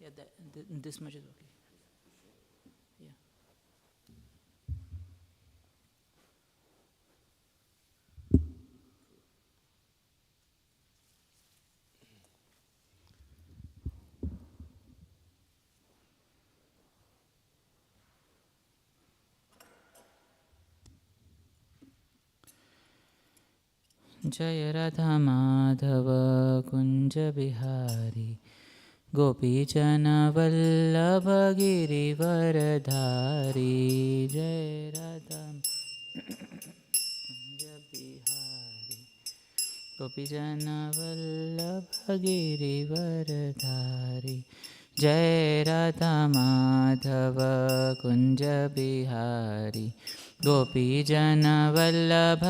Yeah, this much is okay. Yeah. जय राधा माधव कुंज बिहारी गोपीजन वल्लभ गिरिवरधारी जय राधा कुंज बिहारी गोपीजन वल्लभ गिरिवरधारी जय राधा माधव कुंज बिहारी गोपीजन वल्लभ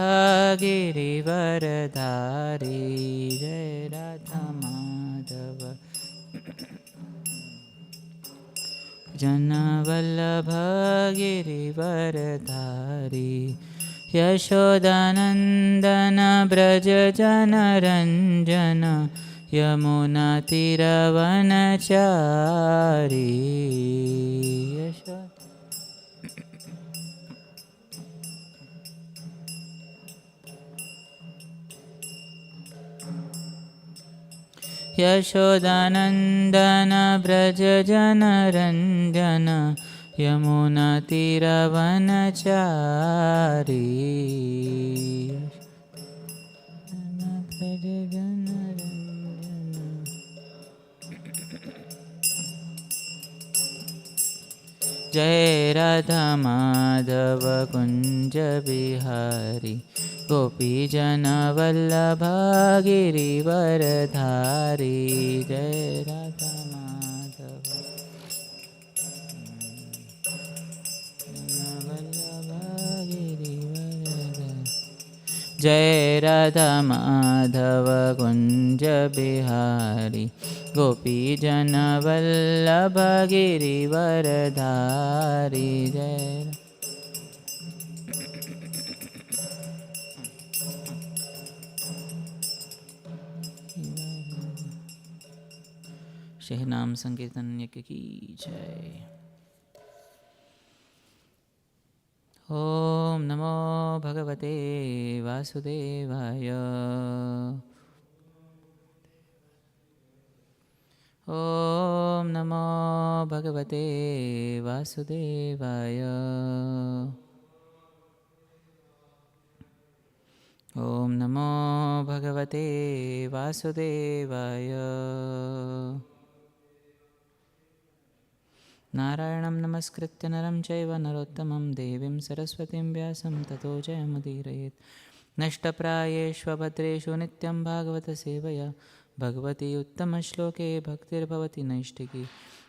गिरिवरधारी जय राधा माधव जन वल्लभ गिरिवरधारी यशोदानन्दन व्रज जनरञ्जन यमुना तीरवनचारी यशोदानन्दन व्रज जनरञ्जन यमुना तीरवनचारी जय राधा माधव कुंज बिहारी गोपीजन वल्लभ गिरिवरधारी जय राधा माधव वल्लभ गिरिवरधारी जय राधा माधव कुंज बिहारी गोपीजन वल्लभ गिरिवरधारी जय शहनाम संकीर्तन यज्ञ की जय। ओम नमो भगवते वासुदेवाय। ओम नमो भगवते वासुदेवाय। ओम नमो भगवते वासुदेवाय। नारायणं नमस्कृत्य नरं चैव नरोत्तमं देवीं सरस्वतीं व्यासं ततो जयमुदीरयेत्। नष्टप्रायेष्वभद्रेषु नित्यं भागवतसेवया भगवती उत्तमश्लोके भक्तिर्भवति नैष्टिकी।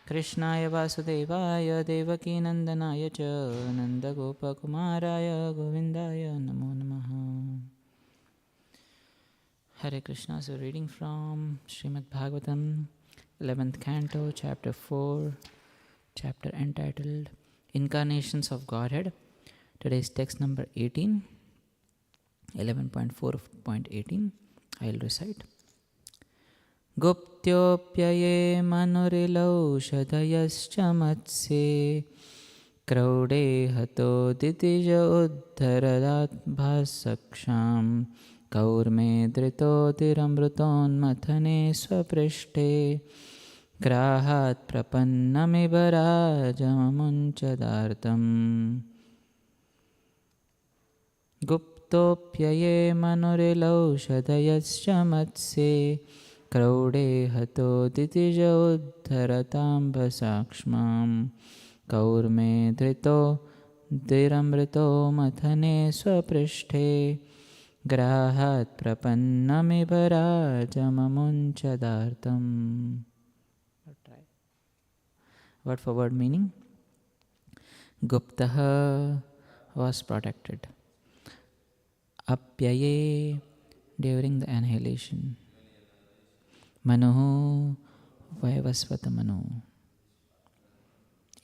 कृष्णाय वासुदेवाय देवकीनन्दनाय च नन्दगोपकुमाराय गोविन्दाय नमो नमः। Hare Krishna. So reading from Srimad Bhagavatam, 11th canto, chapter 4, chapter entitled Incarnations of Godhead. Today's text number 18, 11.4.18. I'll recite. Guptyopyaye manurilaushadyascha matsye kraude hato ditija uddharadat bhasaksham kaurme drito tiramruton swaprishthe grahat prapannamibarajamunchadartam. Guptopyaye manurilaushadyascha matsye kraude hato ditija uddharatam bhasaksham kaurme drito tiramruto mathane swaprishthe grahat prapannamibarajamunchadartam. Word for word meaning. Guptaha was protected. Apyaye during the annihilation. Manuhu Vaivasvata Manu.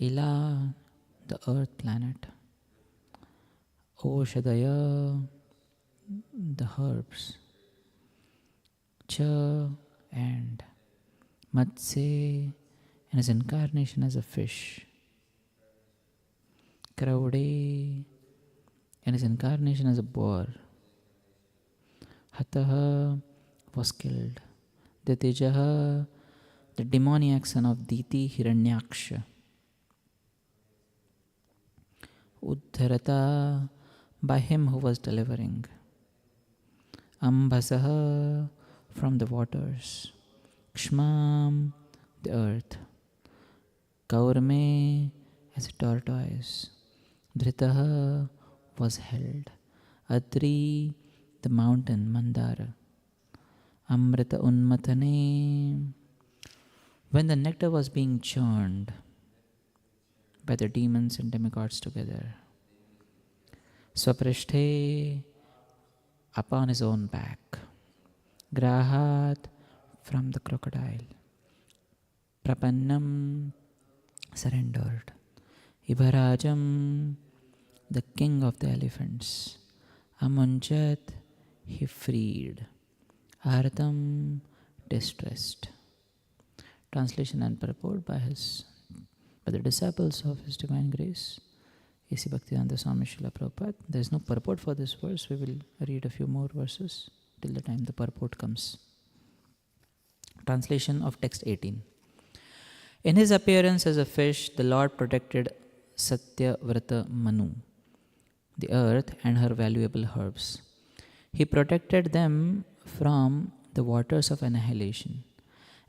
Ila the earth planet. Oshadaya the herbs. Cha and Matse in his incarnation as a fish. Kraude in his incarnation as a boar. Hataha was killed. Ditijaha, the demoniac son of Diti Hiranyaksha. Uddharata, by him who was delivering. Ambhasaha, from the waters. Kshmam, the earth. Kaurme, as a tortoise. Dhritaha, was held. Adri, the mountain, Mandara. Amrita Unmatane, when the nectar was being churned by the demons and demigods together. Swaprishte, upon his own back. Grahat, from the crocodile. Prapannam, surrendered. Ibharajam, the king of the elephants. Amunjat, he freed. Artam, distressed. Translation and purport by the disciples of His Divine Grace, A.C. Bhaktivedanta Swami Srila Prabhupada. There is no purport for this verse. We will read a few more verses till the time the purport comes. Translation of text 18. In his appearance as a fish, the Lord protected Satyavrata Manu, the earth and her valuable herbs. He protected them from the waters of annihilation.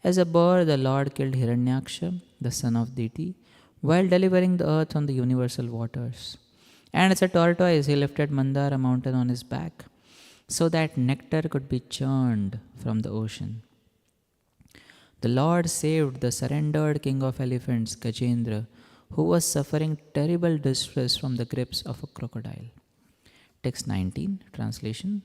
As a boar, the Lord killed Hiranyaksha, the son of Diti, while delivering the earth on the universal waters. And as a tortoise, he lifted Mandara mountain on his back, so that nectar could be churned from the ocean. The Lord saved the surrendered king of elephants, Gajendra, who was suffering terrible distress from the grips of a crocodile. Text 19, translation.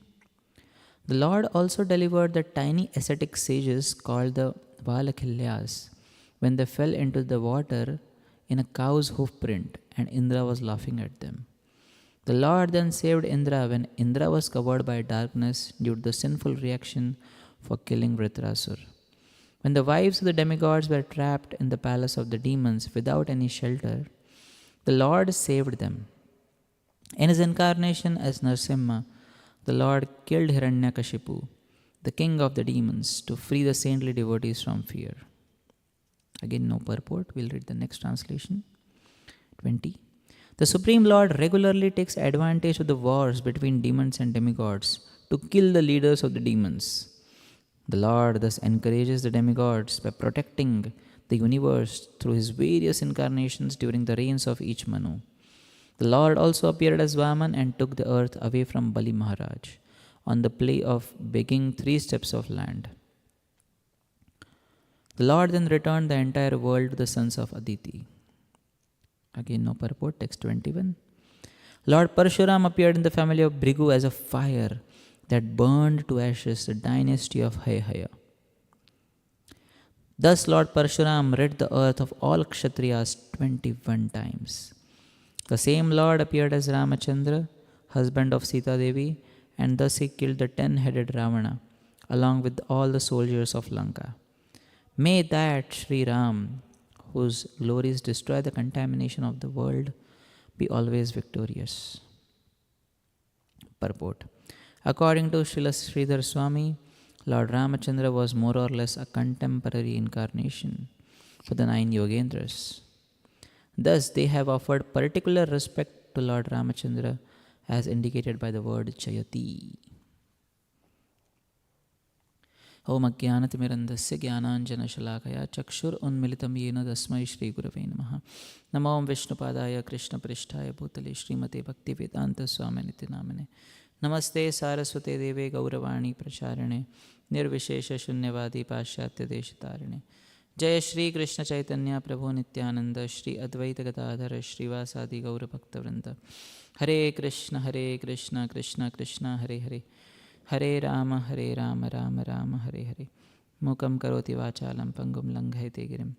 The Lord also delivered the tiny ascetic sages called the Valakilyas when they fell into the water in a cow's hoof print, and Indra was laughing at them. The Lord then saved Indra when Indra was covered by darkness due to the sinful reaction for killing Vritrasur. When the wives of the demigods were trapped in the palace of the demons without any shelter, the Lord saved them. In his incarnation as Narsimha, the Lord killed Hiranyakashipu, the king of the demons, to free the saintly devotees from fear. Again, no purport. We'll read the next translation. 20. The Supreme Lord regularly takes advantage of the wars between demons and demigods to kill the leaders of the demons. The Lord thus encourages the demigods by protecting the universe through his various incarnations during the reigns of each Manu. The Lord also appeared as Vaman and took the earth away from Bali Maharaj on the plea of begging 3 steps of land. The Lord then returned the entire world to the sons of Aditi. Again, no purport. Text 21. Lord Parshuram appeared in the family of Bhrigu as a fire that burned to ashes the dynasty of Hayhaya. Thus Lord Parshuram rid the earth of all Kshatriyas 21 times. The same Lord appeared as Ramachandra, husband of Sita Devi, and thus he killed the 10-headed Ravana, along with all the soldiers of Lanka. May that Sri Ram, whose glories destroy the contamination of the world, be always victorious. Purport. According to Srila Sridhar Swami, Lord Ramachandra was more or less a contemporary incarnation for the 9 Yogendras. Thus, they have offered particular respect to Lord Ramachandra as indicated by the word Chayati. Om Ajnanatimirandasya Jnananjanashalakaya Chakshur Unmilitam Yena Dasmai Shri Gurave Namaha Namo Om Vishnupadaya Krishna Prishtaya Bhutale Srimate Bhaktivedanta Swamini Namane Namaste Saraswate Deve Gauravani Pracharane Nirvishesha Shunyavadi Pashyatya Deshatarane Jaya Shri Krishna Chaitanya Prabhu Nityananda Shri Advaita Gadadhara Srivasadi Gaura Bhaktavrinda Hare Krishna Krishna Krishna Hare Hare Hare Rama Rama Rama Hare Hare Mukam Karoti Vachalam Pangum Langhayate Girim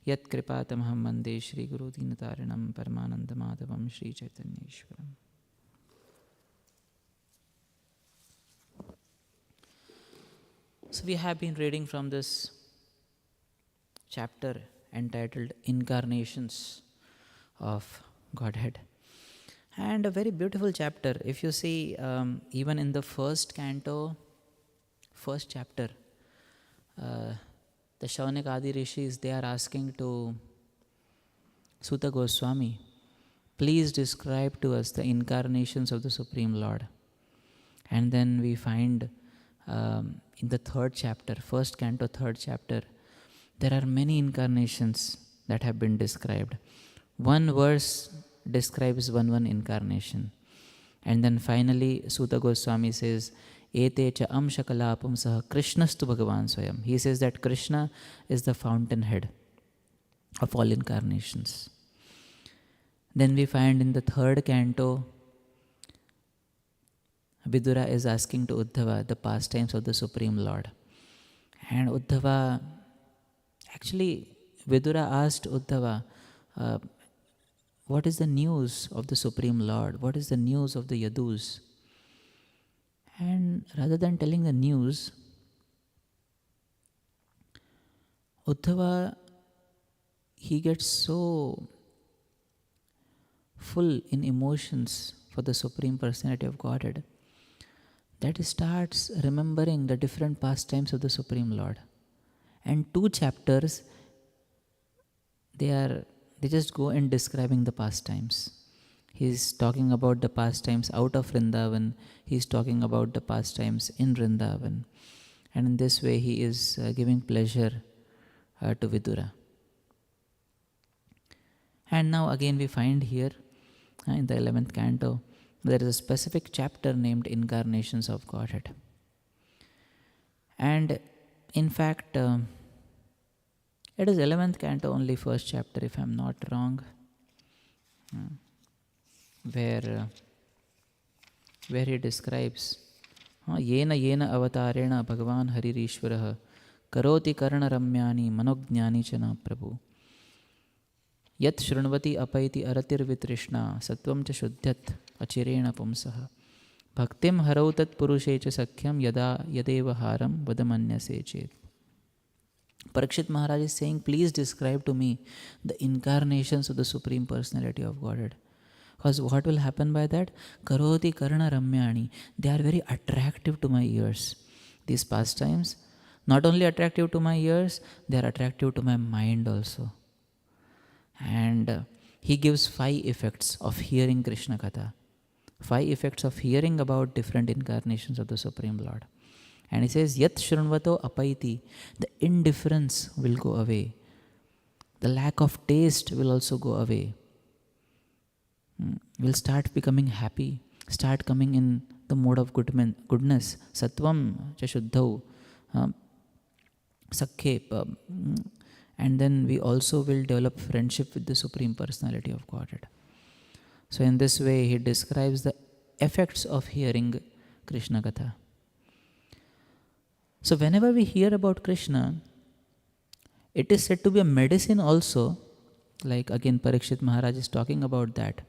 Yat Kripatamaham Vande Shri Guru Dinataranam Paramananda Madhavam Shri Chaitanya Ishwaram. So we have been reading from this chapter entitled Incarnations of Godhead. And a very beautiful chapter. If you see, even in the first canto, first chapter, the Shaunik Adi Rishis, they are asking to Suta Goswami, please describe to us the incarnations of the Supreme Lord. And then we find in the third chapter, first canto, third chapter, there are many incarnations that have been described. One verse describes one incarnation. And then finally, Suta Goswami says, Ete cha amshakalapam saha Krishnastu Bhagavan Swayam. He says that Krishna is the fountainhead of all incarnations. Then we find in the third canto, Vidura is asking to Uddhava the pastimes of the Supreme Lord. And Uddhava, actually, Vidura asked Uddhava, what is the news of the Supreme Lord? What is the news of the Yadus? And rather than telling the news, Uddhava, he gets so full in emotions for the Supreme Personality of Godhead that he starts remembering the different pastimes of the Supreme Lord. And 2 chapters, they just go in describing the pastimes. He's talking about the pastimes out of Vrindavan. He's talking about the pastimes in Vrindavan. And in this way, he is giving pleasure to Vidura. And now again we find here in the 11th canto, there is a specific chapter named Incarnations of Godhead. And in fact, it is 11th canto, only first chapter, if I am not wrong, where he describes yena avatarena bhagavan haririshvaraha karoti karna ramyani manojnani chana prabhu yat shrunvati apaiti aratir vitrishna sattvam cha shuddhyat achirena pumsaha bhaktim harautat purushe cha sakhyam yada yadeva haram vadamanyase chet. Parikshit Maharaj is saying, please describe to me the incarnations of the Supreme Personality of Godhead. Because what will happen by that? Karoti karna ramyani. They are very attractive to my ears. These pastimes, not only attractive to my ears, they are attractive to my mind also. And he gives 5 effects of hearing Krishna Katha. 5 effects of hearing about different incarnations of the Supreme Lord. And he says, Yat shrunvato apaiti, the indifference will go away. The lack of taste will also go away. We'll start becoming happy, start coming in the mode of goodness. Sattvam cha shuddhau, sakhep. And then we also will develop friendship with the Supreme Personality of Godhead. So in this way, he describes the effects of hearing Krishna Katha. So whenever we hear about Krishna, it is said to be a medicine also, like again Parikshit Maharaj is talking about that.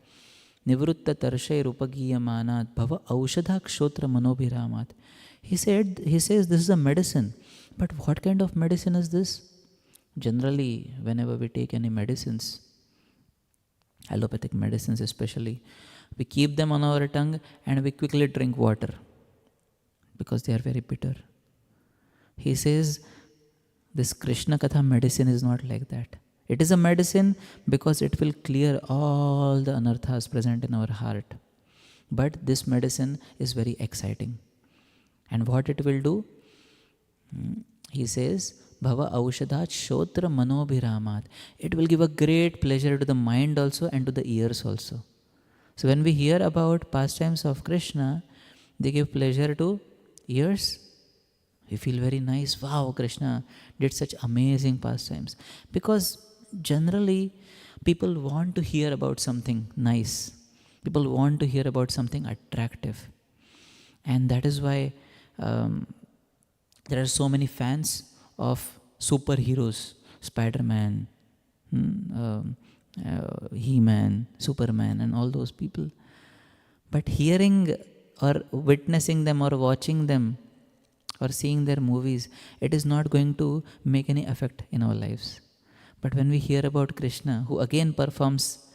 Nivrutta tarshay rupagiyamanat bhava aushadha kshotra manobhiramat. He says this is a medicine. But what kind of medicine is this? Generally, whenever we take any medicines, allopathic medicines especially, we keep them on our tongue and we quickly drink water because they are very bitter. He says this Krishna Katha medicine is not like that. It is a medicine because it will clear all the anarthas present in our heart. But this medicine is very exciting. And what it will do? He says, Bhava aushadhat shotra manobhiramat. It will give a great pleasure to the mind also and to the ears also. So when we hear about pastimes of Krishna, they give pleasure to ears. We feel very nice. Wow, Krishna did such amazing pastimes. Because generally, people want to hear about something nice. People want to hear about something attractive. And that is why there are so many fans of superheroes. Spider-Man, He-Man, Superman, and all those people. But hearing or witnessing them or watching them or seeing their movies, it is not going to make any effect in our lives. But when we hear about Krishna, who again performs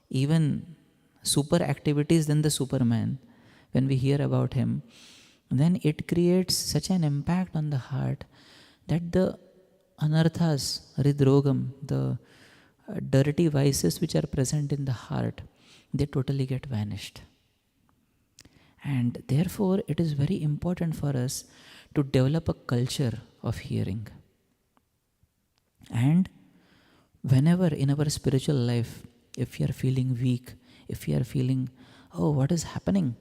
even super activities than the Superman, when we hear about him, then it creates such an impact on the heart that the anarthas, hridrogam, the dirty vices which are present in the heart, they totally get vanished. And therefore, it is very important for us to develop a culture of hearing. And whenever in our spiritual life, if you are feeling weak, if you are feeling, oh, what is happening?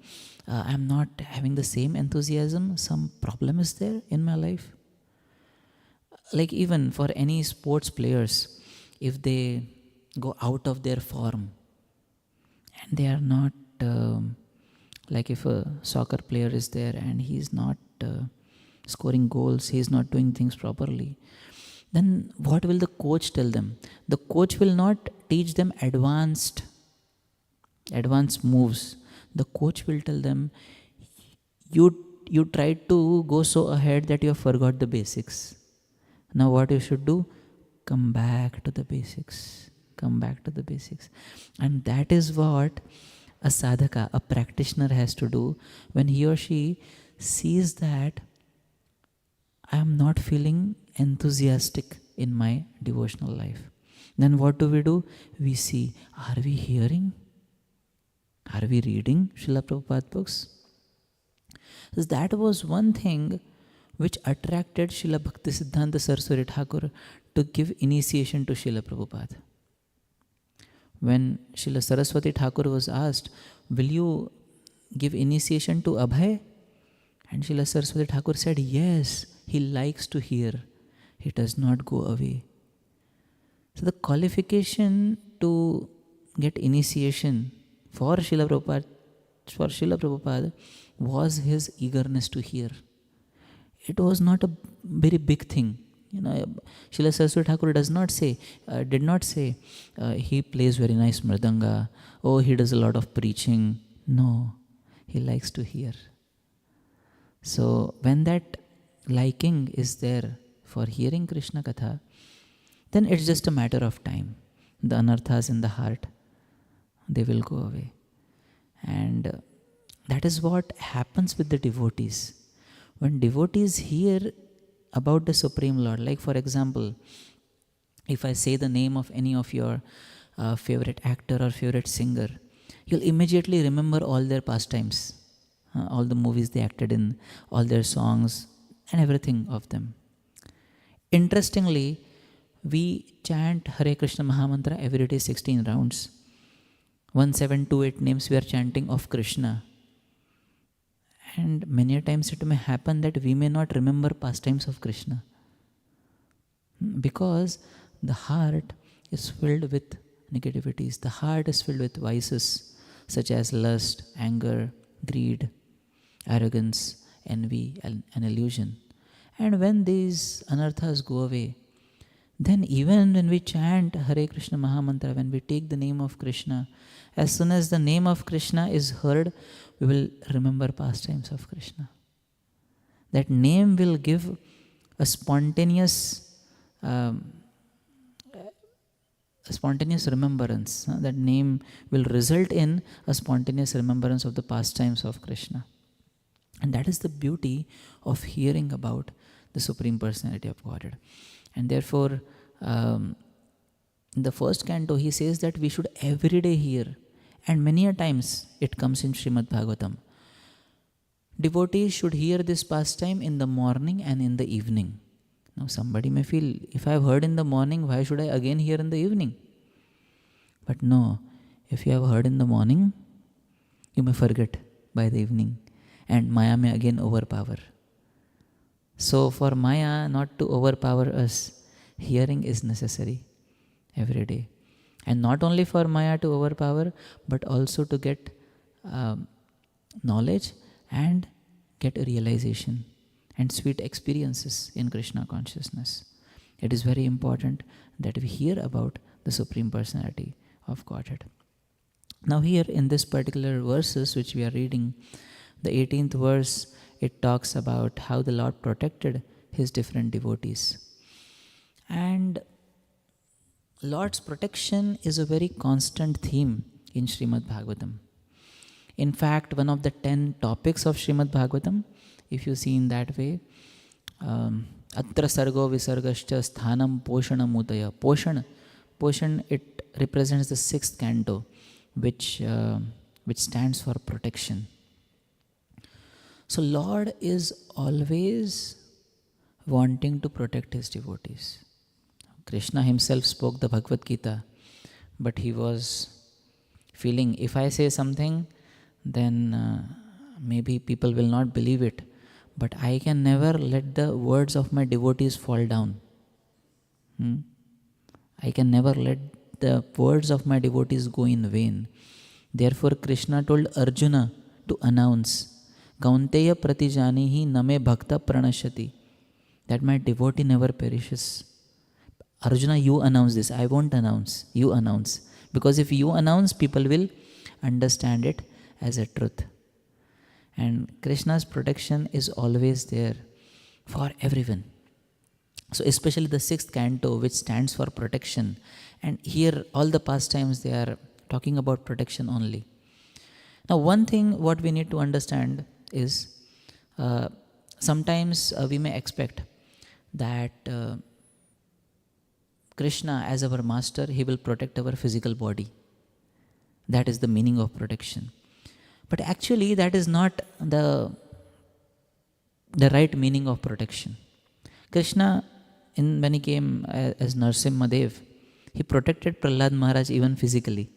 I'm not having the same enthusiasm, some problem is there in my life. Like even for any sports players, if they go out of their form and they are not, like if a soccer player is there and he is not scoring goals, he is not doing things properly, then what will the coach tell them? The coach will not teach them advanced moves. The coach will tell them, you tried to go so ahead that you forgot the basics. Now what you should do? Come back to the basics. Come back to the basics. And that is what a sadhaka, a practitioner has to do when he or she sees that I am not feeling enthusiastic in my devotional life. Then what do? We see, are we hearing? Are we reading Srila Prabhupada books? So that was one thing which attracted Srila Bhaktisiddhanta Saraswati Thakur to give initiation to Srila Prabhupada. When Srila Saraswati Thakur was asked, will you give initiation to Abhay? And Srila Saraswati Thakur said, yes, he likes to hear. He does not go away. So the qualification to get initiation for Srila Prabhupada was his eagerness to hear. It was not a very big thing. Srila Saraswati Thakur did not say, he plays very nice mridanga, oh, he does a lot of preaching. No, he likes to hear. So when that liking is there for hearing Krishna Katha, then it's just a matter of time. The anarthas in the heart, they will go away. And that is what happens with the devotees. When devotees hear about the Supreme Lord, like for example, if I say the name of any of your favorite actor or favorite singer, you'll immediately remember all their pastimes, all the movies they acted in, all their songs and everything of them. Interestingly, we chant Hare Krishna Mahamantra every day 16 rounds. 1728 names we are chanting of Krishna. And many times it may happen that we may not remember pastimes of Krishna. Because the heart is filled with negativities. The heart is filled with vices such as lust, anger, greed, arrogance, envy, and illusion. And when these anarthas go away, then even when we chant Hare Krishna Mahamantra, when we take the name of Krishna, as soon as the name of Krishna is heard, we will remember pastimes of Krishna. That name will give a spontaneous remembrance. That name will result in a spontaneous remembrance of the pastimes of Krishna. And that is the beauty of hearing about the Supreme Personality of Godhead. And therefore, in the first canto, he says that we should every day hear. And many a times it comes in Srimad Bhagavatam. Devotees should hear this pastime in the morning and in the evening. Now somebody may feel, if I have heard in the morning, why should I again hear in the evening? But no, if you have heard in the morning, you may forget by the evening. And Maya may again overpower. So for Maya not to overpower us, hearing is necessary every day. And not only for Maya to overpower, but also to get knowledge and get a realization and sweet experiences in Krishna consciousness. It is very important that we hear about the Supreme Personality of Godhead. Now here in this particular verses which we are reading, the 18th verse, it talks about how the Lord protected his different devotees. And Lord's protection is a very constant theme in Srimad Bhagavatam. In fact, one of the 10 topics of Srimad Bhagavatam, if you see in that way, Atra Sargo Visargascha Sthanam Poshanam Udaya. Poshan, it represents the 6th canto, which stands for protection. So Lord is always wanting to protect his devotees. Krishna himself spoke the Bhagavad Gita, but he was feeling, if I say something, then maybe people will not believe it, but I can never let the words of my devotees fall down. I can never let the words of my devotees go in vain. Therefore Krishna told Arjuna to announce, Kaunteya pratijanihi name bhakta pranashati, that my devotee never perishes. Arjuna, you announce this. I won't announce. You announce. Because if you announce, people will understand it as a truth. And Krishna's protection is always there for everyone. So especially the 6th canto, which stands for protection. And here all the pastimes, they are talking about protection only. Now one thing what we need to understand is, sometimes we may expect that Krishna as our master, he will protect our physical body. That is the meaning of protection. But actually that is not the right meaning of protection. Krishna, when he came as Narsimhadev, he protected Prahlad Maharaj even physically.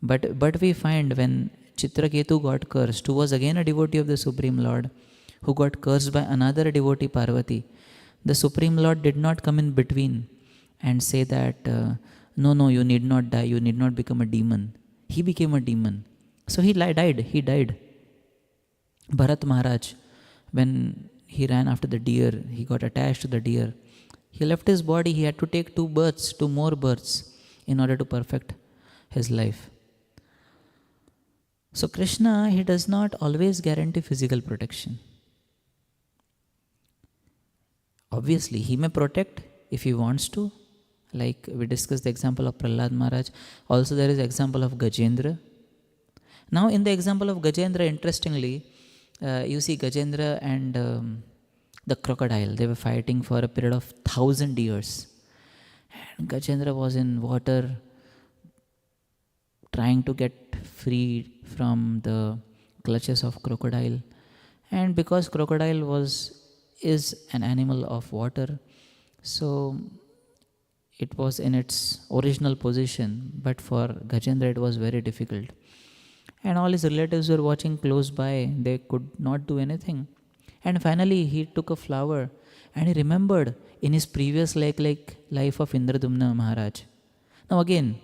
But we find when Chitraketu got cursed, who was again a devotee of the Supreme Lord, who got cursed by another devotee, Parvati, the Supreme Lord did not come in between and say that, no, you need not die, you need not become a demon. He became a demon. So he died. Bharat Maharaj, when he ran after the deer, he got attached to the deer. He left his body, he had to take 2 more births in order to perfect his life. So Krishna, he does not always guarantee physical protection. Obviously, he may protect if he wants to. Like we discussed the example of Prahlad Maharaj. Also there is example of Gajendra. Now in the example of Gajendra, interestingly, you see Gajendra and the crocodile, they were fighting for a period of 1,000 years. And Gajendra was in water, trying to get free from the clutches of crocodile. And because crocodile is an animal of water, so it was in its original position, but for Gajendra it was very difficult. And all his relatives were watching close by, they could not do anything. And finally he took a flower and he remembered in his previous life of Indradumna Maharaj. Now again,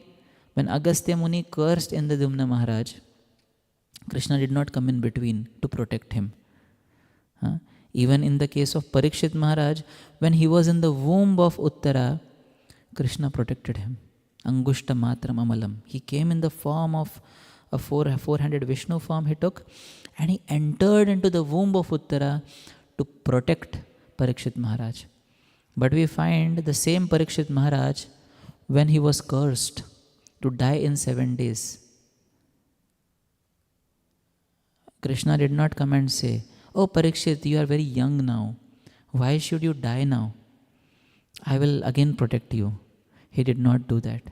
when Agastya Muni cursed Indradumna Maharaj, Krishna did not come in between to protect him. Even in the case of Parikshit Maharaj, when he was in the womb of Uttara, Krishna protected him. Angushta Matram Amalam. He came in the form of a 400 Vishnu form he took, and he entered into the womb of Uttara to protect Parikshit Maharaj. But we find the same Parikshit Maharaj, when he was cursed to die in 7 days, Krishna did not come and say, "Oh Parikshit, you are very young now. Why should you die now? I will again protect you." He did not do that.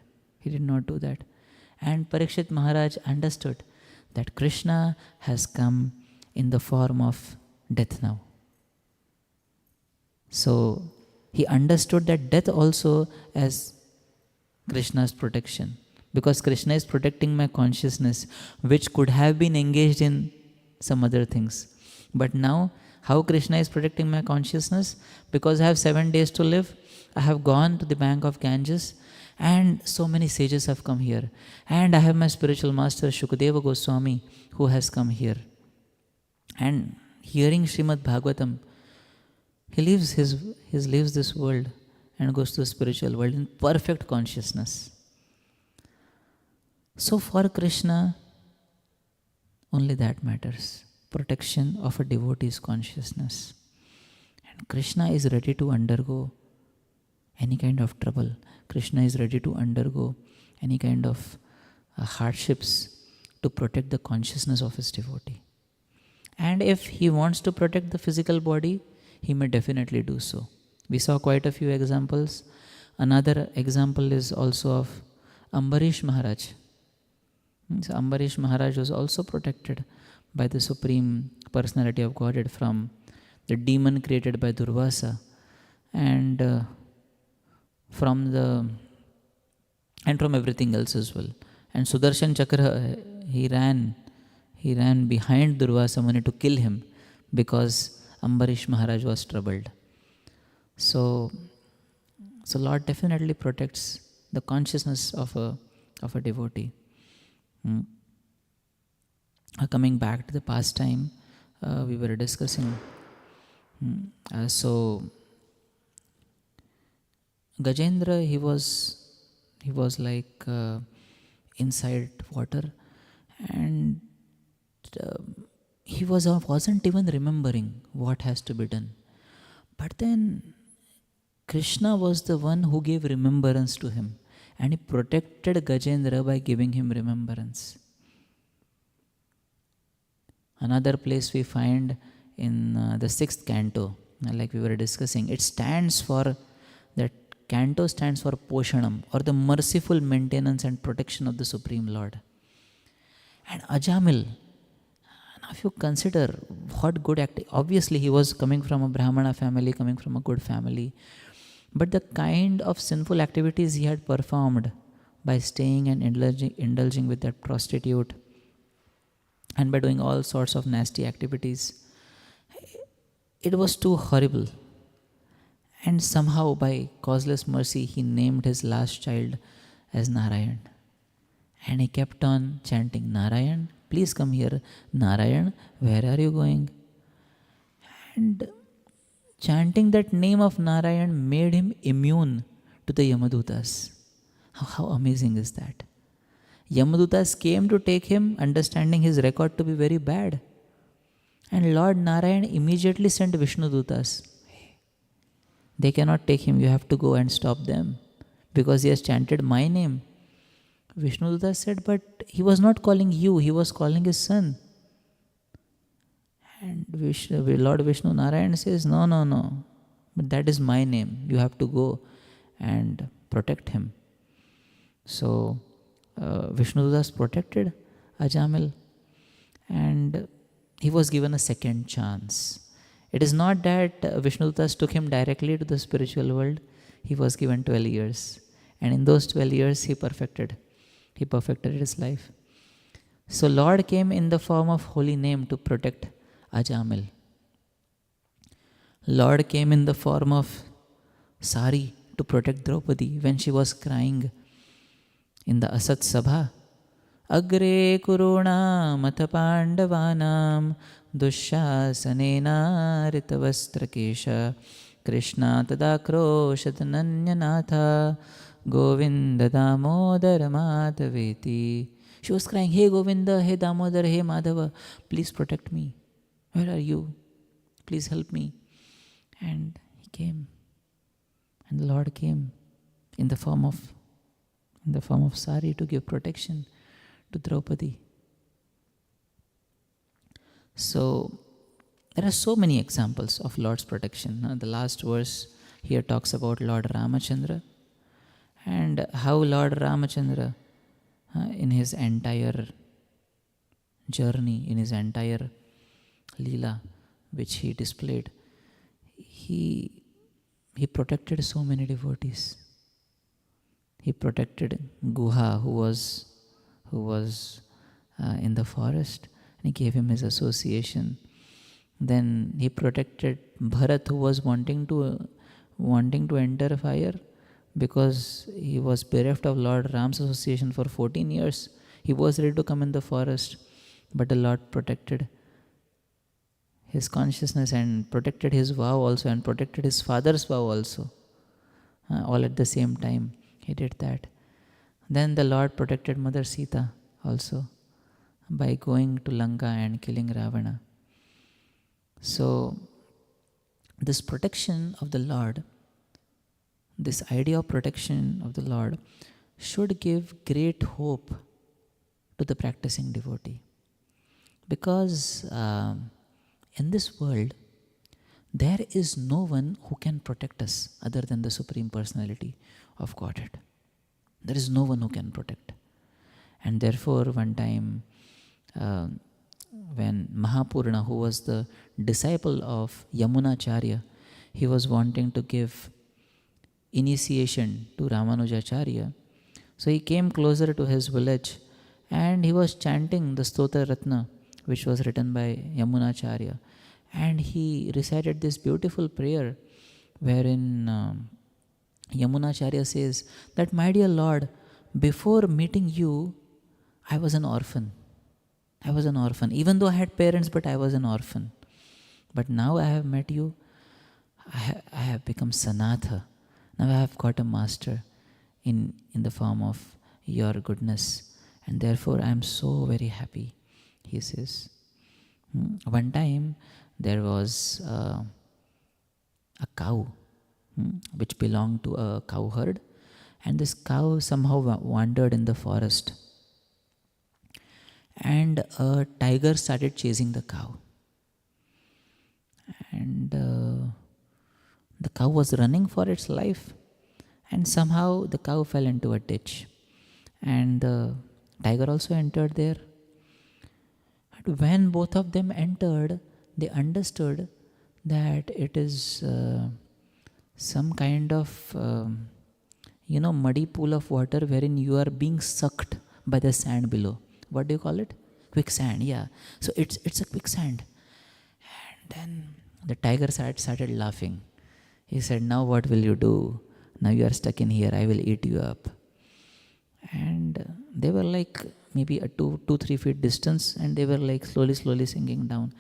And Parikshit Maharaj understood that Krishna has come in the form of death now. So he understood that death also as Krishna's protection, because Krishna is protecting my consciousness, which could have been engaged in some other things. But now, how Krishna is protecting my consciousness? Because I have 7 days to live, I have gone to the bank of Ganges, and so many sages have come here. And I have my spiritual master Shukadeva Goswami who has come here. And hearing Srimad Bhagavatam, he leaves this world and goes to the spiritual world in perfect consciousness. So for Krishna, only that matters. Protection of a devotee's consciousness. And Krishna is ready to undergo any kind of trouble. Krishna is ready to undergo any kind of hardships to protect the consciousness of his devotee. And if he wants to protect the physical body, he may definitely do so. We saw quite a few examples. Another example is also of Ambarish Maharaj. So Ambarish Maharaj was also protected by the Supreme Personality of Godhead from the demon created by Durvasa, and from everything else as well. And Sudarshan Chakra, he ran behind Durvasa Muni to kill him because Ambarish Maharaj was troubled. So Lord definitely protects the consciousness of a devotee. Coming back to the past time, we were discussing. So Gajendra, he was like inside water, and he wasn't even remembering what has to be done. But then Krishna was the one who gave remembrance to him, and he protected Gajendra by giving him remembrance. Another place we find in the 6th canto, like we were discussing, that canto stands for Poshanam, or the merciful maintenance and protection of the Supreme Lord. And Ajamil, now if you consider what good obviously he was coming from a Brahmana family, coming from a good family, but the kind of sinful activities he had performed by staying and indulging with that prostitute, and by doing all sorts of nasty activities, it was too horrible. And somehow, by causeless mercy, he named his last child as Narayan. And he kept on chanting, Narayan, please come here. Narayan, where are you going? And chanting that name of Narayan made him immune to the Yamadutas. How amazing is that? Yamadutas came to take him, understanding his record to be very bad. And Lord Narayan immediately sent Vishnudutas. They cannot take him, you have to go and stop them, because he has chanted my name. Vishnudutas said, but he was not calling you, he was calling his son. And Lord Vishnu Narayan says, no, but that is my name, you have to go and protect him. So Vishnudutas protected Ajamil, and he was given a second chance. It is not that Vishnudutas took him directly to the spiritual world. He was given 12 years. And in those 12 years, he perfected his life. So Lord came in the form of holy name to protect Ajamil. Lord came in the form of sari to protect Draupadi when she was crying in the Asat Sabha. Agre kuruna matha pandavanam dushyasanena ritavastrakesha Krishna tadakroshatananyanatha Govinda damodar madhaveti. She was crying, hey Govinda, hey Damodar, hey Madhava, please protect me. Where are you? Please help me. And he came. And the Lord came in the form of sari to give protection to Draupadi. So there are so many examples of Lord's protection. The last verse here talks about Lord Ramachandra, and how Lord Ramachandra, in his entire journey, in his entire Leela, which he displayed, he protected so many devotees. He protected Guha, who was in the forest, and he gave him his association. Then he protected Bharat, who was wanting to enter fire, because he was bereft of Lord Ram's association for 14 years. He was ready to come in the forest, but the Lord protected his consciousness and protected his vow also, and protected his father's vow also. All at the same time, he did that. Then the Lord protected Mother Sita also by going to Lanka and killing Ravana. So this protection of the Lord this idea of protection of the Lord should give great hope to the practicing devotee. Because in this world, there is no one who can protect us other than the Supreme Personality of Godhead. There is no one who can protect. And therefore, one time, when Mahapurana, who was the disciple of Yamunacharya, he was wanting to give initiation to Ramanujacharya. So he came closer to his village and he was chanting the Stotra Ratna, which was written by Yamunacharya. And he recited this beautiful prayer wherein Yamunacharya says that, my dear Lord, before meeting you, I was an orphan. I was an orphan. Even though I had parents, but I was an orphan. But now I have met you, I have become Sanatha. Now I have got a master in the form of your goodness. And therefore I am so very happy, he says. One time there was a cow which belonged to a cow herd. And this cow somehow wandered in the forest. And a tiger started chasing the cow. And the cow was running for its life. And somehow the cow fell into a ditch. And the tiger also entered there. And when both of them entered, they understood that it is some kind of muddy pool of water wherein you are being sucked by the sand below. What do you call it? Quicksand, yeah. So it's a quicksand. And then the tiger started laughing. He said, now what will you do? Now you are stuck in here, I will eat you up. And they were like maybe a 2-3 feet distance, and they were like slowly sinking down.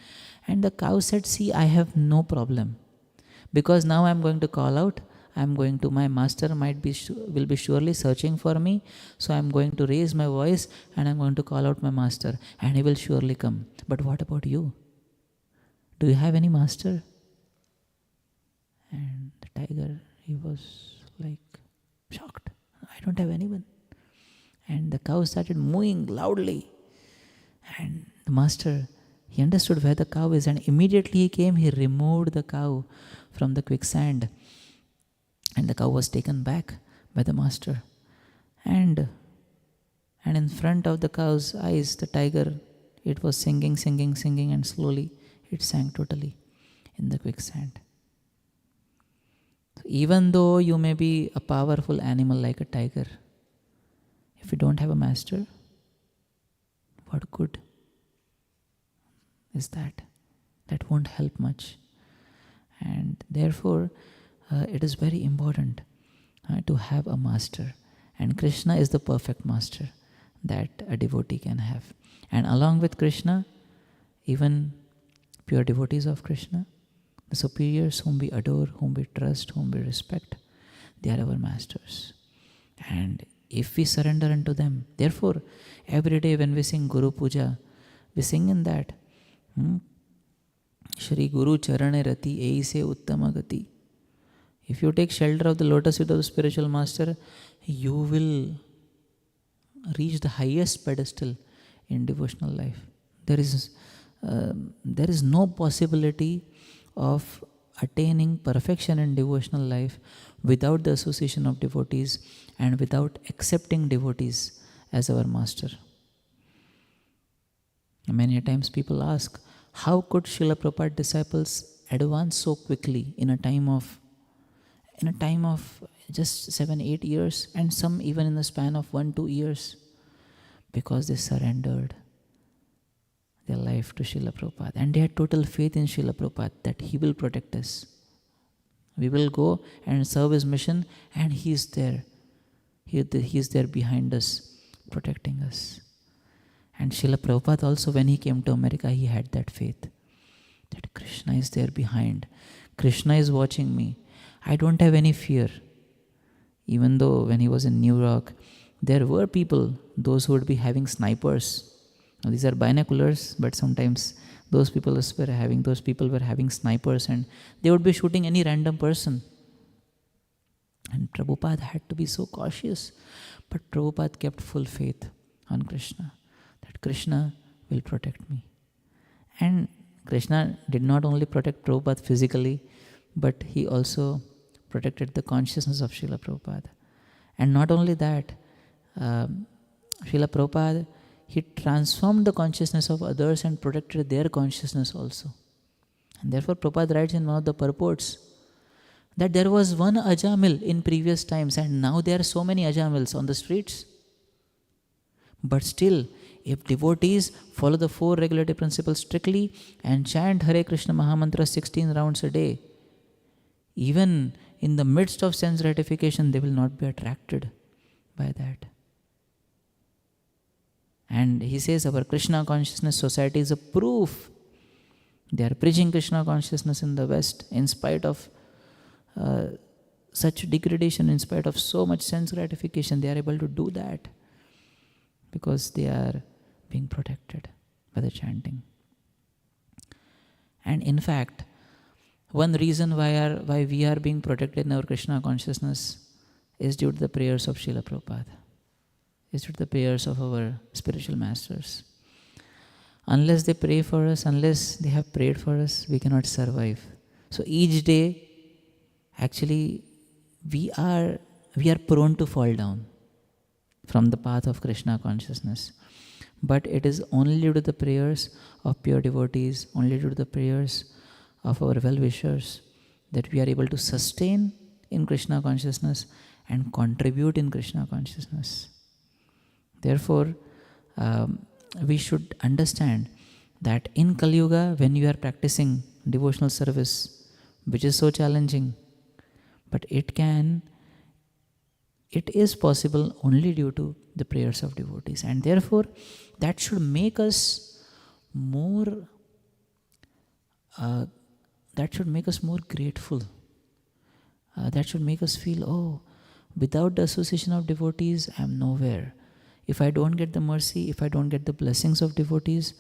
And the cow said, see, I have no problem. Because now I am going to call out. My master will be surely searching for me. So I am going to raise my voice and I am going to call out my master, and he will surely come. But what about you? Do you have any master? And the tiger, he was like shocked. I don't have anyone. And the cow started mooing loudly. And the master, he understood where the cow is, and immediately he came, he removed the cow from the quicksand. And the cow was taken back by the master. And in front of the cow's eyes, the tiger, it was singing, and slowly it sank totally in the quicksand. Even though you may be a powerful animal like a tiger, if you don't have a master, what good is that? That won't help much. And therefore, it is very important to have a master. And Krishna is the perfect master that a devotee can have. And along with Krishna, even pure devotees of Krishna, the superiors whom we adore, whom we trust, whom we respect, they are our masters. And if we surrender unto them, therefore, every day when we sing Guru Puja, we sing in that, Shri Guru Charane Rati Eise Uttama Gati. If you take shelter of the lotus feet of the spiritual master, you will reach the highest pedestal in devotional life. There is no possibility of attaining perfection in devotional life without the association of devotees and without accepting devotees as our master. Many times people ask, how could Srila Prabhupada disciples advance so quickly in a time of just 7-8 years, and some even in the span of 1-2 years? Because they surrendered their life to Srila Prabhupada, and they had total faith in Srila Prabhupada that he will protect us. We will go and serve his mission, and he is there. He is there behind us, protecting us. And Srila Prabhupada also, when he came to America, he had that faith that Krishna is there behind. Krishna is watching me. I don't have any fear. Even though when he was in New York, there were people, those who would be having snipers. Now, these are binoculars, but sometimes those people were having snipers, and they would be shooting any random person. And Prabhupada had to be so cautious. But Prabhupada kept full faith on Krishna, that Krishna will protect me. And Krishna did not only protect Prabhupada physically, but he also protected the consciousness of Srila Prabhupada. And not only that, Srila Prabhupada, he transformed the consciousness of others and protected their consciousness also. And therefore Prabhupada writes in one of the purports that there was one Ajamil in previous times and now there are so many Ajamils on the streets. But still, if devotees follow the 4 regulative principles strictly and chant Hare Krishna Mahamantra 16 rounds a day, even in the midst of sense gratification, they will not be attracted by that. And he says our Krishna Consciousness Society is a proof. They are preaching Krishna consciousness in the West in spite of such degradation, in spite of so much sense gratification. They are able to do that because they are being protected by the chanting. And in fact, one reason why we are being protected in our Krishna consciousness is due to the prayers of Srila Prabhupada. Is due to the prayers of our spiritual masters. Unless they pray for us, unless they have prayed for us, we cannot survive. So each day, actually, we are prone to fall down from the path of Krishna consciousness. But it is only due to the prayers of pure devotees, only due to the prayers of our well-wishers, that we are able to sustain in Krishna consciousness and contribute in Krishna consciousness. Therefore, we should understand that in Kali Yuga, when you are practicing devotional service, which is so challenging, but it is possible only due to the prayers of devotees. And therefore, that should make us more grateful. That should make us feel, oh, without the association of devotees, I am nowhere. If I don't get the mercy, if I don't get the blessings of devotees,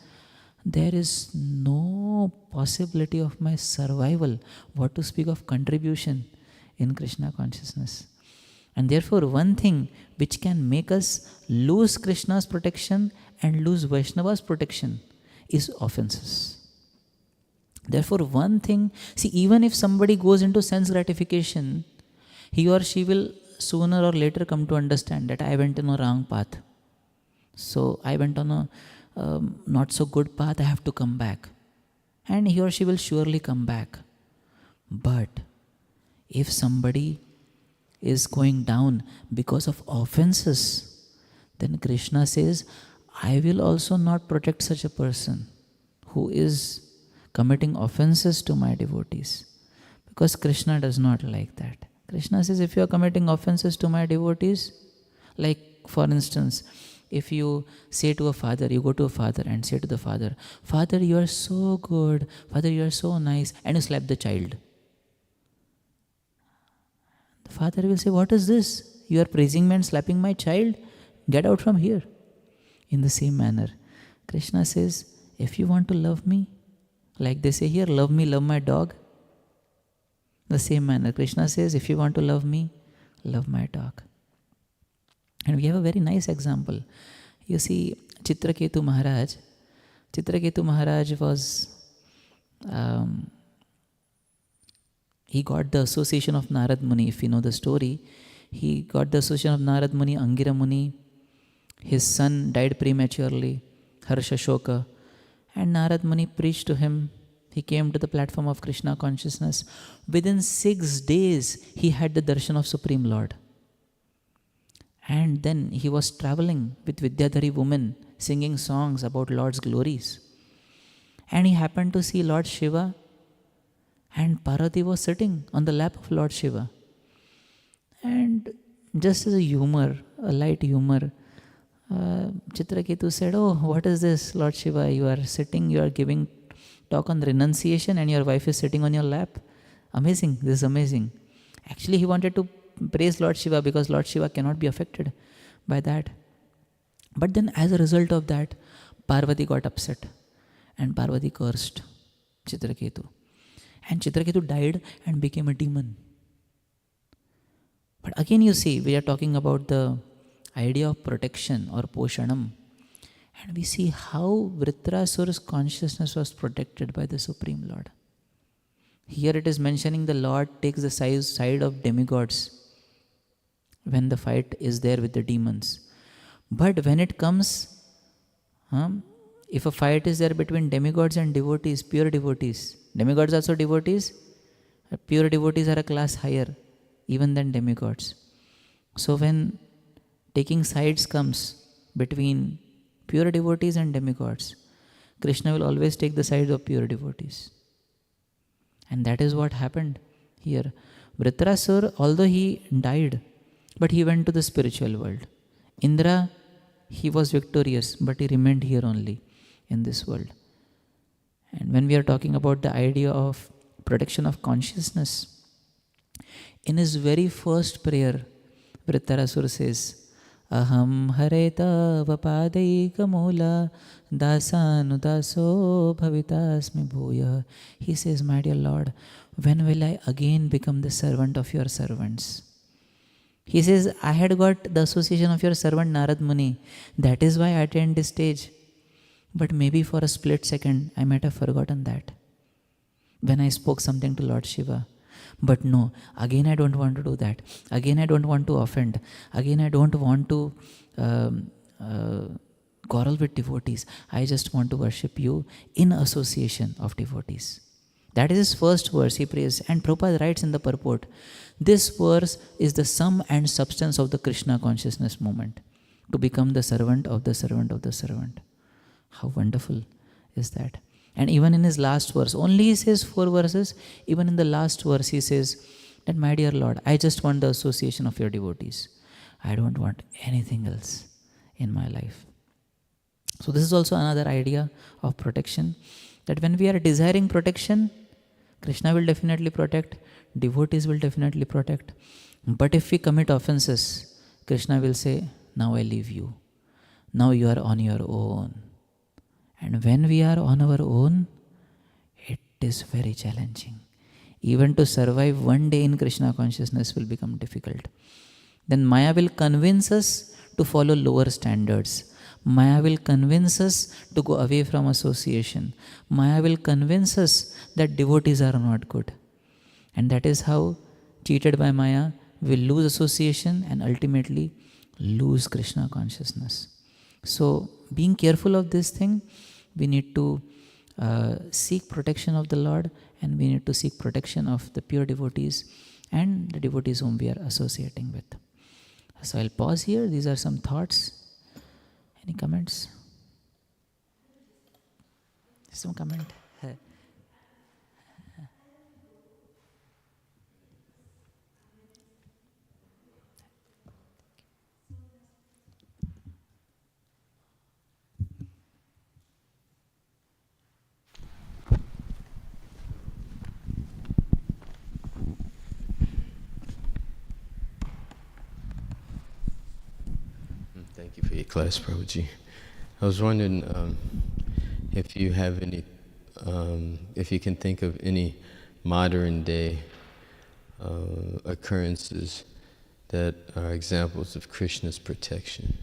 there is no possibility of my survival, what to speak of contribution in Krishna consciousness. And therefore, one thing which can make us lose Krishna's protection and lose Vaishnava's protection is offenses. Therefore, one thing, see, even if somebody goes into sense gratification, he or she will sooner or later come to understand that I went in a wrong path. So I went on a not so good path, I have to come back. And he or she will surely come back. But if somebody is going down because of offenses, then Krishna says, I will also not protect such a person who is committing offenses to my devotees. Because Krishna does not like that. Krishna says, if you are committing offenses to my devotees, like for instance, if you say to a father, you go to a father and say to the father, Father, you are so good, Father, you are so nice, and you slap the child. The father will say, what is this? You are praising me and slapping my child? Get out from here. In the same manner, Krishna says, if you want to love me, like they say here, love me, love my dog. The same manner, Krishna says, if you want to love me, love my dog. And we have a very nice example. You see, Chitraketu Maharaj was, he got the association of Narad Muni. If you know the story, he got the association of Narad Muni, Angira Muni. His son died prematurely, Harsha Shoka. And Narad Muni preached to him. He came to the platform of Krishna consciousness. Within 6 days, he had the darshan of Supreme Lord. And then he was traveling with Vidyadhari women, singing songs about Lord's glories. And he happened to see Lord Shiva, and Parvati was sitting on the lap of Lord Shiva. And just as a humor, a light humor, Chitraketu said, oh, what is this, Lord Shiva? You are sitting, you are giving talk on renunciation and your wife is sitting on your lap. Amazing, this is amazing. Actually, he wanted to praise Lord Shiva because Lord Shiva cannot be affected by that. But then as a result of that, Parvati got upset and Parvati cursed Chitraketu. And Chitraketu died and became a demon. But again you see, we are talking about the idea of protection or poshanam. And we see how Vritrasura's consciousness was protected by the Supreme Lord. Here it is mentioning the Lord takes the side of demigods when the fight is there with the demons. But when it comes, if a fight is there between demigods and devotees, pure devotees, demigods also devotees, pure devotees are a class higher even than demigods. So when taking sides comes between pure devotees and demigods, Krishna will always take the side of pure devotees. And that is what happened here. Vritrasura, although he died, but he went to the spiritual world. Indra, he was victorious, but he remained here only in this world. And when we are talking about the idea of protection of consciousness, in his very first prayer, Vritrasura says, Aham hareta vapadeika mula dasanudaso bhavitasmi bhuya. He says, my dear Lord, when will I again become the servant of your servants? He says, I had got the association of your servant Narad Muni. That is why I attained this stage. But maybe for a split second, I might have forgotten that when I spoke something to Lord Shiva. But no, again I don't want to do that. Again I don't want to offend. Again I don't want to quarrel with devotees. I just want to worship you in association of devotees. That is his first verse, he prays. And Prabhupada writes in the purport, this verse is the sum and substance of the Krishna consciousness movement, to become the servant of the servant of the servant. How wonderful is that? And even in his last verse, only he says 4 verses, even in the last verse he says that, my dear Lord, I just want the association of your devotees. I don't want anything else in my life. So this is also another idea of protection, that when we are desiring protection, Krishna will definitely protect, devotees will definitely protect. But if we commit offenses, Krishna will say, now I leave you. Now you are on your own. And when we are on our own, it is very challenging. Even to survive one day in Krishna consciousness will become difficult. Then Maya will convince us to follow lower standards. Maya will convince us to go away from association. Maya will convince us that devotees are not good. And that is how, cheated by Maya, we lose association and ultimately lose Krishna consciousness. So, being careful of this thing, we need to seek protection of the Lord, and we need to seek protection of the pure devotees and the devotees whom we are associating with. So I'll pause here. These are some thoughts. Any comments? Some comment? Thank you for your class, Prabhuji. I was wondering if you have any, if you can think of any modern day occurrences that are examples of Krishna's protection,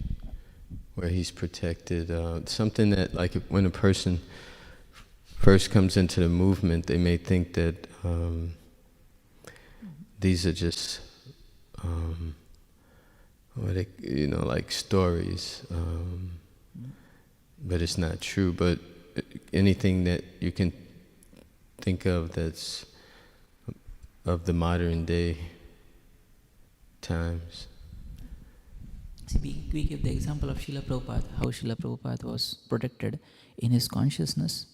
where he's protected, something that, like, when a person first comes into the movement, they may think that these are just like stories, but it's not true. But anything that you can think of that's of the modern day times. See, we give the example of Srila Prabhupada, how Srila Prabhupada was protected in his consciousness.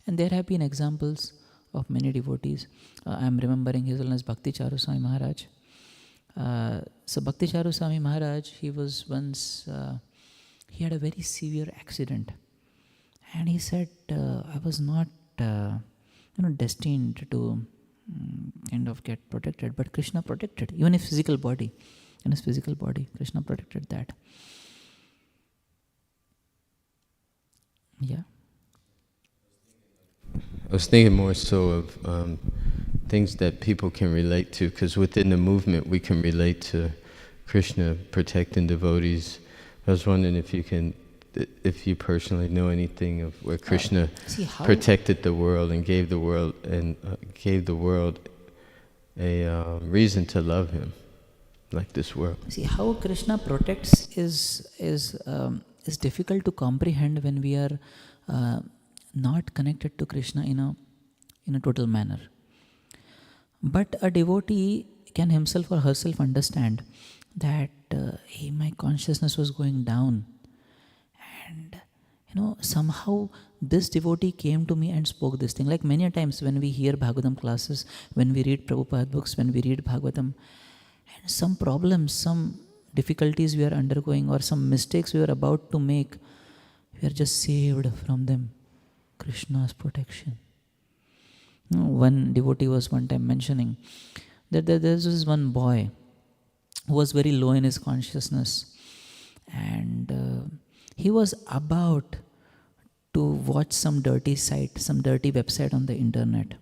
And there have been examples of many devotees. I am remembering His Holiness Bhakti Charu Swami Maharaj. So Bhakti Charu Swami Maharaj, he was once, he had a very severe accident. And he said, I was not destined to kind of get protected, but Krishna protected, even his physical body. In his physical body, Krishna protected that. Yeah. I was thinking more so of things that people can relate to, because within the movement we can relate to Krishna protecting devotees. I was wondering if you personally know anything of where Krishna protected the world and gave the world a reason to love him, like this world. See, how Krishna protects is difficult to comprehend when we are not connected to Krishna in a total manner. But a devotee can himself or herself understand that hey, my consciousness was going down, and somehow this devotee came to me and spoke this thing. Like many a times when we hear Bhagavatam classes, when we read Prabhupada books, when we read Bhagavatam, and some problems, some difficulties we are undergoing, or some mistakes we are about to make, we are just saved from them. Krishna's protection. One devotee was one time mentioning that there was this one boy who was very low in his consciousness, and he was about to watch some dirty site, some dirty website on the internet.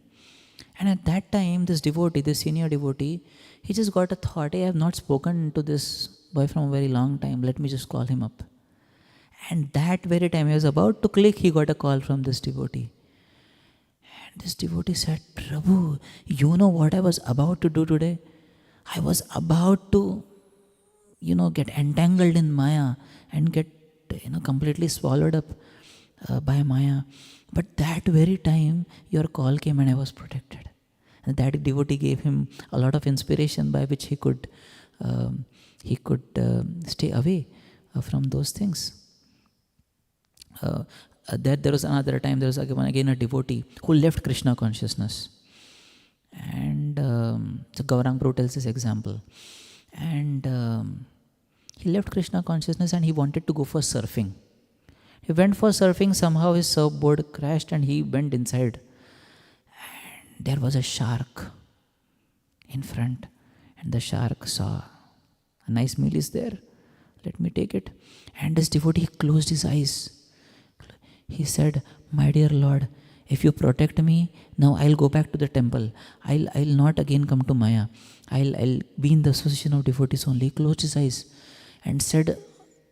And at that time, this devotee, this senior devotee, he just got a thought, hey, I have not spoken to this boy from a very long time, let me just call him up. And that very time he was about to click, he got a call from this devotee. And this devotee said, Prabhu, you know what I was about to do today? I was about to, get entangled in Maya and get, completely swallowed up by Maya. But that very time, your call came and I was protected. And that devotee gave him a lot of inspiration by which he could stay away from those things. There was another time, there was again a devotee who left Krishna consciousness. And so Gaurang Prabhu tells this example. And he left Krishna consciousness and he wanted to go for surfing. He went for surfing, somehow his surfboard crashed and he went inside. And there was a shark in front. And the shark saw, a nice meal is there, let me take it. And this devotee closed his eyes. He said, my dear Lord, if you protect me, now I'll go back to the temple. I'll not again come to Maya. I'll be in the association of devotees only. He closed his eyes and said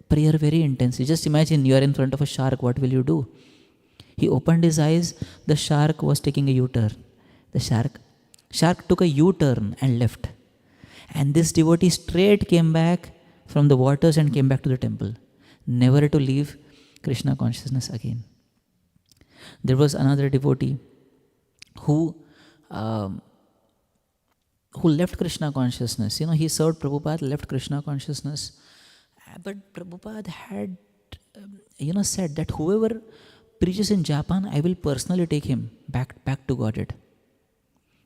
prayer very intensely. Just imagine you are in front of a shark, what will you do? He opened his eyes, the shark was taking a U-turn. The shark took a U-turn and left. And this devotee straight came back from the waters and came back to the temple, never to leave Krishna consciousness again. There was another devotee who left Krishna consciousness. He served Prabhupada, left Krishna consciousness. But Prabhupada had, said that whoever preaches in Japan, I will personally take him back to Godhead.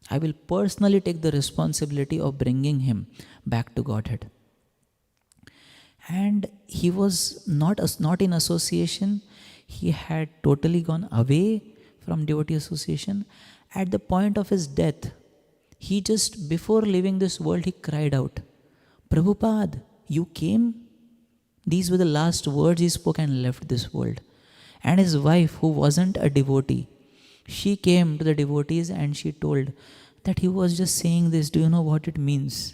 I will personally take the responsibility of bringing him back to Godhead. And he was not in association. He had totally gone away from devotee association. At the point of his death, he just, before leaving this world, he cried out, Prabhupada, you came? These were the last words he spoke and left this world. And his wife, who wasn't a devotee, she came to the devotees and she told that he was just saying this. Do you know what it means?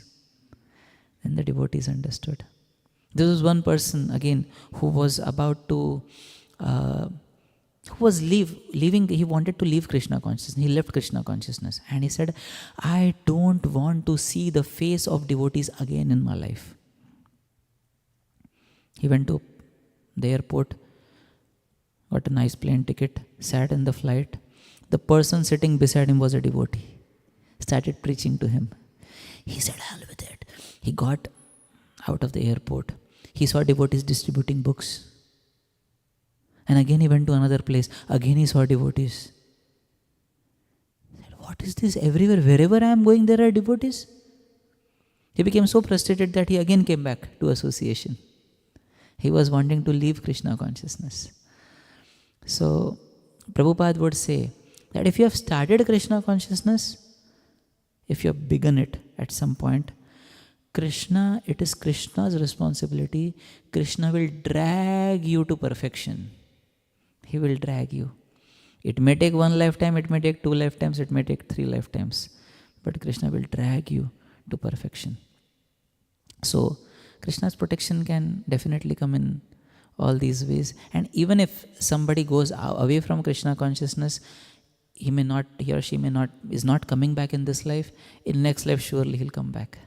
Then the devotees understood. There was one person again who was about to, he wanted to leave Krishna consciousness. He left Krishna consciousness and he said, I don't want to see the face of devotees again in my life. He went to the airport, got a nice plane ticket, sat in the flight. The person sitting beside him was a devotee. Started preaching to him. He said, hell with it. He got out of the airport. He saw devotees distributing books. And again he went to another place. Again he saw devotees. He said, what is this? Everywhere, wherever I am going, there are devotees. He became so frustrated that he again came back to association. He was wanting to leave Krishna consciousness. So, Prabhupada would say that if you have started Krishna consciousness, if you have begun it at some point, it is Krishna's responsibility. Krishna will drag you to perfection. He will drag you. It may take 1 lifetime, it may take 2 lifetimes, it may take 3 lifetimes. but Krishna will drag you to perfection. So Krishna's protection can definitely come in all these ways. And even if somebody goes away from Krishna consciousness, he or she is not coming back in this life. In next life, surely he'll come back.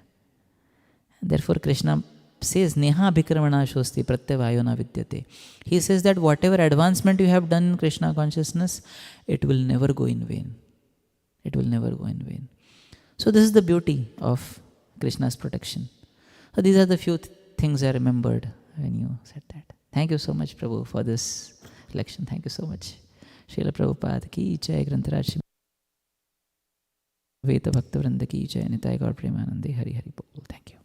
Therefore, Krishna says, Neha abhikramana shosti pratyavayona vidyate. He says that whatever advancement you have done in Krishna consciousness, it will never go in vain. It will never go in vain. So this is the beauty of Krishna's protection. So these are the few things I remembered when you said that. Thank you so much, Prabhu, for this lecture. Thank you so much. Srila Prabhupada ki jai, Grantaraj Veda Bhakta Vrinda ki jai, Nitai Gaur Premanande, Hari Hari Bol. Thank you.